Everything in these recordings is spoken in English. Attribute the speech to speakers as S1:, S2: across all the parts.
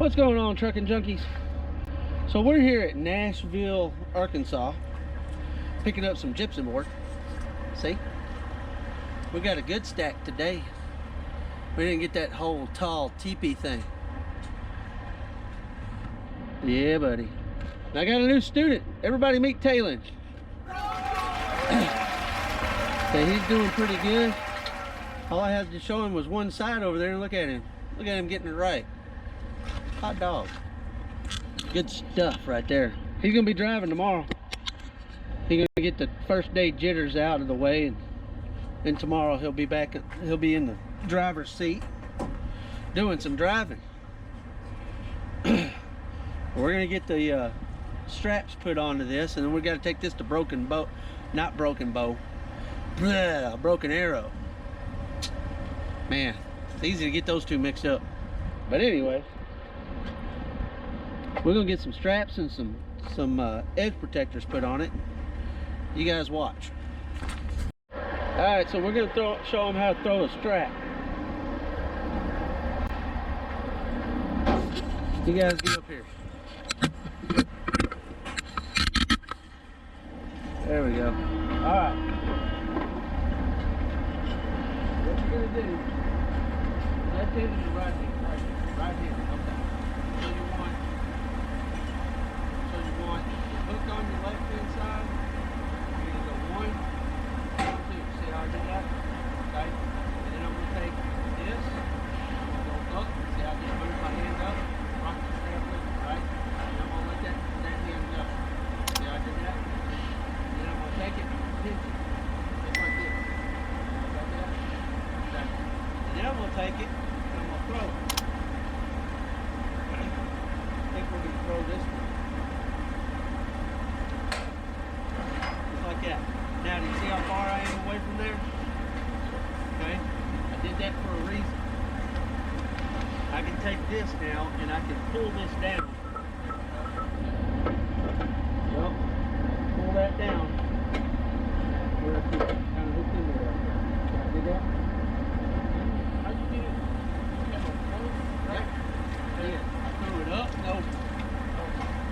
S1: What's going on, trucking junkies? So we're here at Nashville, Arkansas, picking up some gypsum board. See, we got a good stack today. We didn't get that whole tall teepee thing. Yeah, buddy. And I got a new student. Everybody meet Tate. Okay, he's doing pretty good. All I had to show him was one side over there, and look at him. Look at him getting it right. Hot dog. Good stuff right there. He's gonna be driving tomorrow. He's gonna get the first day jitters out of the way, and then tomorrow he'll be back. He'll be in the driver's seat doing some driving. We're gonna get the straps put onto this, and then we got to take this to Broken Bow. Not Broken Bow. Broken Arrow. Man, it's easy to get those two mixed up. But anyway, we're gonna get some straps and some edge protectors put on it. You guys watch. All right, so we're gonna show them how to throw a strap. You guys get up here. There we go. All right. What you're gonna do? Left hand is right hand. Right hand. Okay. So you want the hook on your left hand side. You're gonna go 1, 2. See how I did that? Okay. And then I'm gonna take this. I'm gonna go up. See how I just move my hand up. Rock the strap with it, right? And I'm gonna let that hand go. See how I did that? And then I'm gonna take it and pinch it. Just like this. Like that. Okay. And then I'm gonna take it. Throw it. I think we're going to throw this one. Just like that. Now, do you see how far I am away from there? Okay. I did that for a reason. I can take this now and I can pull this down. Well, pull that down. Where it's kind of hooked into there. Can I do that? How'd you get it? Yep. Yeah. I threw it up and over.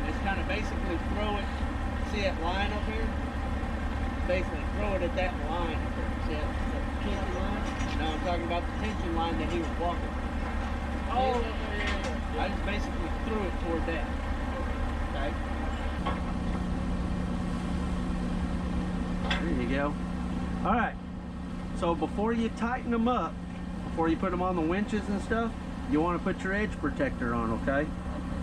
S1: It's kind of basically throw it. See that line up here? Basically throw it at that line up there. See that tension line? Now I'm talking about the tension line that he was walking. Oh, yeah. I just basically threw it toward that. Okay. There you go. All right. So before you tighten them up, before you put them on the winches and stuff, you want to put your edge protector on, okay?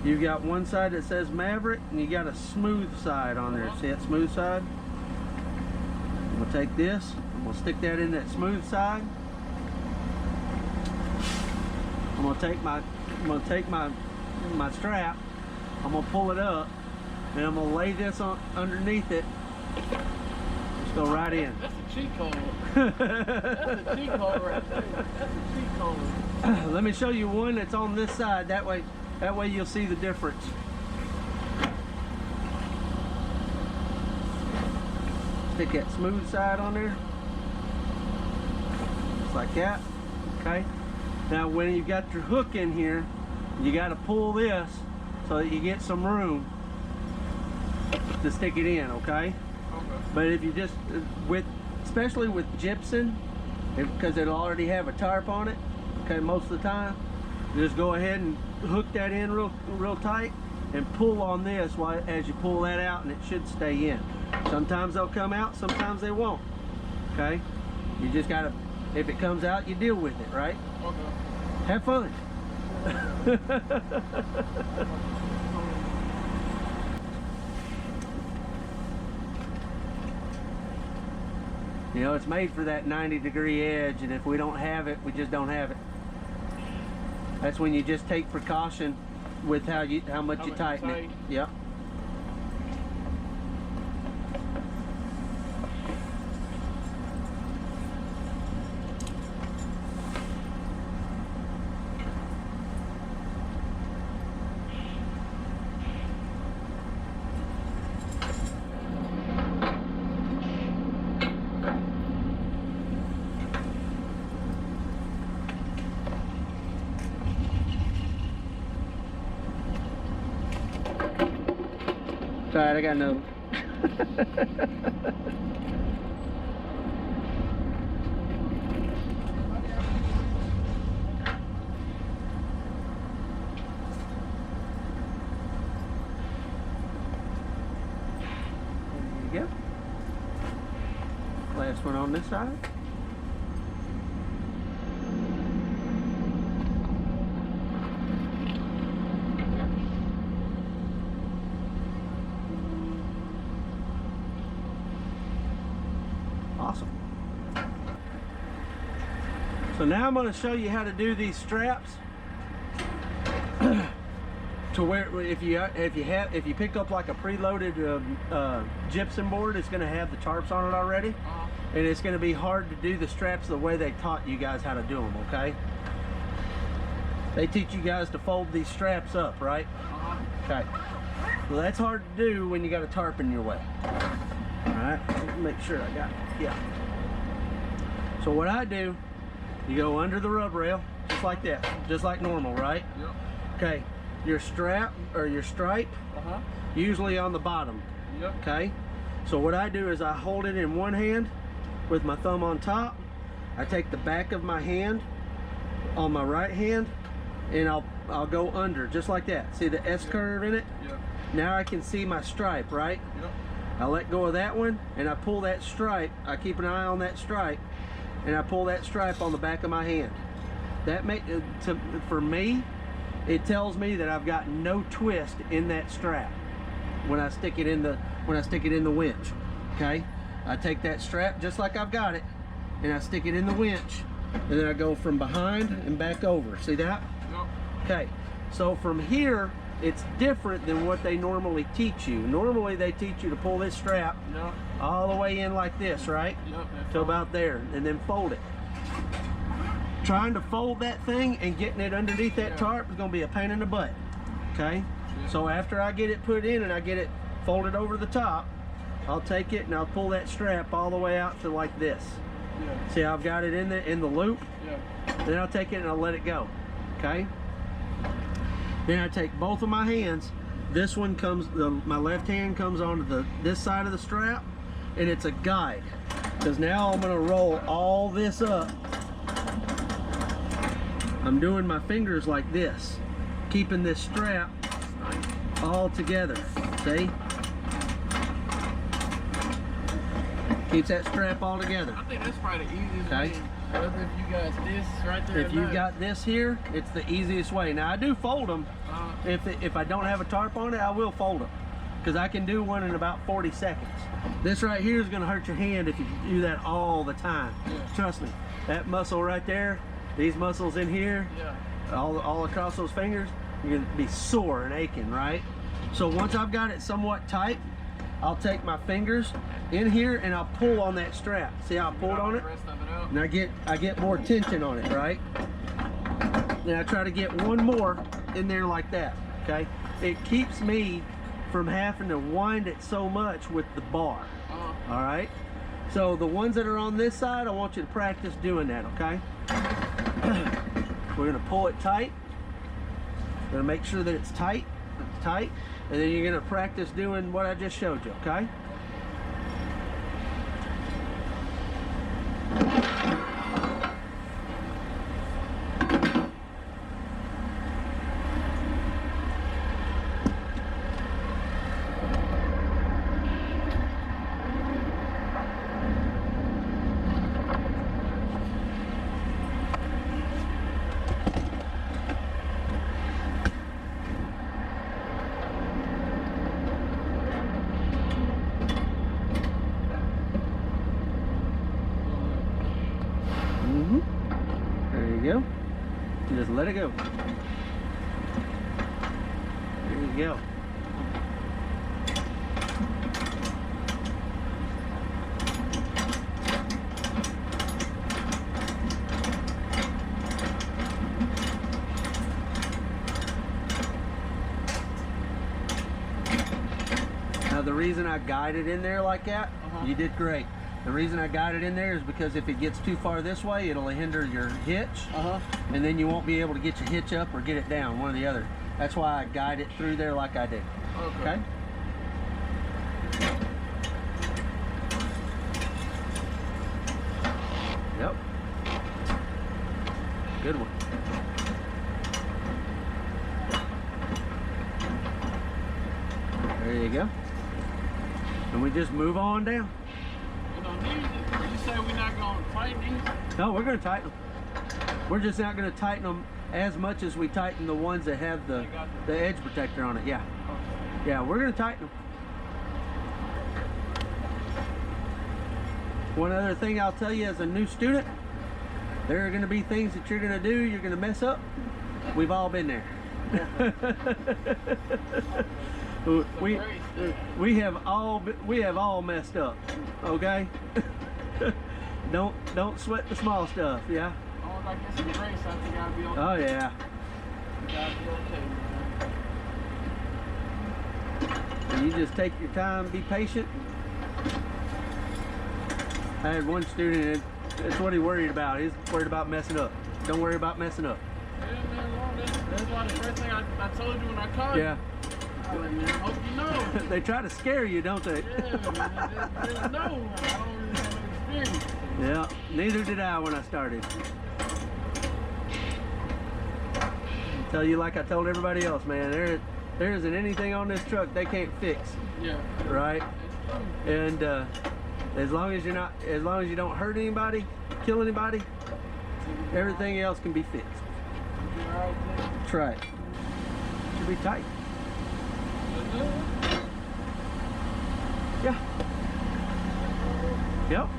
S1: You got one side that says Maverick, and you got a smooth side on there. See that smooth side? I'm gonna take this, I'm gonna stick that in that smooth side. I'm gonna take my strap, I'm gonna pull it up, and I'm gonna lay this on underneath it. Just go right in.
S2: That's a cheat code. That's a cheat code right there. That's a cheat code.
S1: Let me show you one that's on this side. That way you'll see the difference. Stick that smooth side on there. Just like that. Okay. Now when you've got your hook in here, you got to pull this so that you get some room to stick it in, okay? But if you just, especially with gypsum, because it'll already have a tarp on it, okay, most of the time, just go ahead and hook that in real tight and pull on this as you pull that out, and it should stay in. Sometimes they'll come out, sometimes they won't. Okay, you just gotta, if it comes out, you deal with it, right?
S2: Okay.
S1: Have fun. You know, it's made for that 90-degree edge, and if we don't have it, we just don't have it. That's when you just take precaution with how much you tighten it. Yep. alright, I got another. There you go. Last one on this side. Awesome. So now I'm going to show you how to do these straps to where if you pick up like a preloaded gypsum board, it's going to have the tarps on it already, and it's going to be hard to do the straps the way they taught you guys how to do them. Okay. They teach you guys to fold these straps up, right? Okay. Well, that's hard to do when you got a tarp in your way. All right. Let's make sure I got it. Yeah. So what I do, you go under the rub rail, just like that, just like normal, right?
S2: Yep.
S1: Okay. Your strap or your stripe, usually on the bottom.
S2: Yep.
S1: Okay. So what I do is I hold it in one hand with my thumb on top. I take the back of my hand on my right hand, and I'll go under just like that. See the S curve in it?
S2: Yep.
S1: Now I can see my stripe, right?
S2: Yep.
S1: I let go of that one and I pull that stripe. I keep an eye on that stripe and I pull that stripe on the back of my hand. That for me, it tells me that I've got no twist in that strap when I stick it in the winch. Okay, I take that strap just like I've got it and I stick it in the winch, and then I go from behind and back over. See that?
S2: Yep.
S1: Okay, so from here it's different than what they normally teach you. Normally they teach you to pull this strap all the way in like this, right? To about there, and then fold it. Trying to fold that thing and getting it underneath that tarp is going to be a pain in the butt. Okay? So after I get it put in and I get it folded over the top, I'll take it and I'll pull that strap all the way out to like this. See how I've got it in the loop? Then I'll take it and I'll let it go. Okay? Then I take both of my hands. This one comes, my left hand comes onto this side of the strap, and it's a guide. Because now I'm gonna roll all this up. I'm doing my fingers like this, keeping this strap all together. See? Keeps that strap all together.
S2: I think that's probably the easiest way. If you got this right there.
S1: If you got this here, it's the easiest way. Now I do fold them. If I don't have a tarp on it, I will fold them, because I can do one in about 40 seconds. This right here is going to hurt your hand if you do that all the time. Trust me, that muscle right there, these muscles in here, all across those fingers, you're going to be sore and aching, right? So once I've got it somewhat tight, I'll take my fingers in here and I'll pull on that strap. See how I pulled on it? And I get more tension on it, right? Then I try to get one more in there like that, okay? It keeps me from having to wind it so much with the bar, all right? So the ones that are on this side, I want you to practice doing that, okay? We're gonna pull it tight. We're gonna make sure that it's tight, and then you're gonna practice doing what I just showed you, okay? There you go. Just let it go. There you go. Now the reason I guided in there like that, you did great. The reason I got it in there is because if it gets too far this way, it'll hinder your hitch, and then you won't be able to get your hitch up or get it down, one or the other. That's why I guide it through there like I did. Okay? good one. There you go. And we just move on down.
S2: You know, you say we're not going to tighten these?
S1: No, we're going to tighten them. We're just not going to tighten them as much as we tighten the ones that have the edge protector on it. Yeah.
S2: Okay.
S1: Yeah, we're going to tighten them. One other thing I'll tell you as a new student, there are going to be things that you're going to do, you're going to mess up. We've all been there. we have all messed up, okay? don't sweat the small stuff, yeah.
S2: Oh, like it's a race, I think I'll be okay.
S1: Oh yeah.
S2: I'll be okay, man.
S1: You just take your time, be patient. I had one student, that's what he worried about. He's worried about messing up. Don't worry about messing up.
S2: Yeah, man, Lord, that's why the first thing I told you when I called you.
S1: Yeah.
S2: I was like, man, I hope you know.
S1: They try to scare you, don't they?
S2: Yeah, man, they know. I don't really have no experience.
S1: Yeah, neither did I when I started. I'll tell you like I told everybody else, man, there isn't anything on this truck they can't fix.
S2: Yeah.
S1: Right? And as long as you don't hurt anybody, kill anybody, everything else can be fixed. That's right. Should be tight. Yeah. Yep.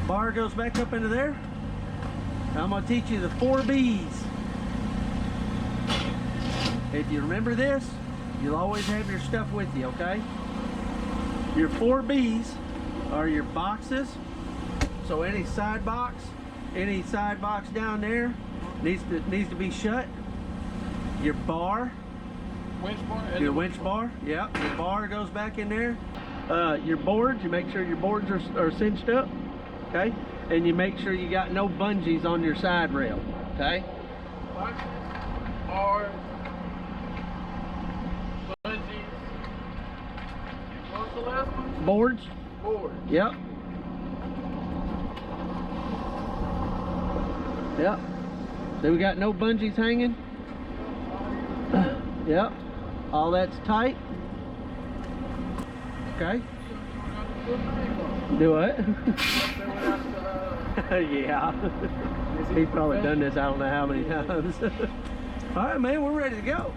S1: Bar goes back up into there. Now I'm going to teach you the 4 B's. If you remember this, you'll always have your stuff with you, okay? Your 4 B's are your boxes. So any side box down there needs to be shut. Your bar.
S2: Winch bar?
S1: Your winch bar, yep. Your bar goes back in there. Your boards, you make sure your boards are cinched up, okay? And you make sure you got no bungees on your side rail, okay?
S2: Boxes, bars, bungees. What was the last one?
S1: Boards,
S2: Board.
S1: yep. Yep. So we got no bungees hanging. Yep. All that's tight. Okay. Do what? Yeah. He's probably done this I don't know how many times. All right, man, we're ready to go.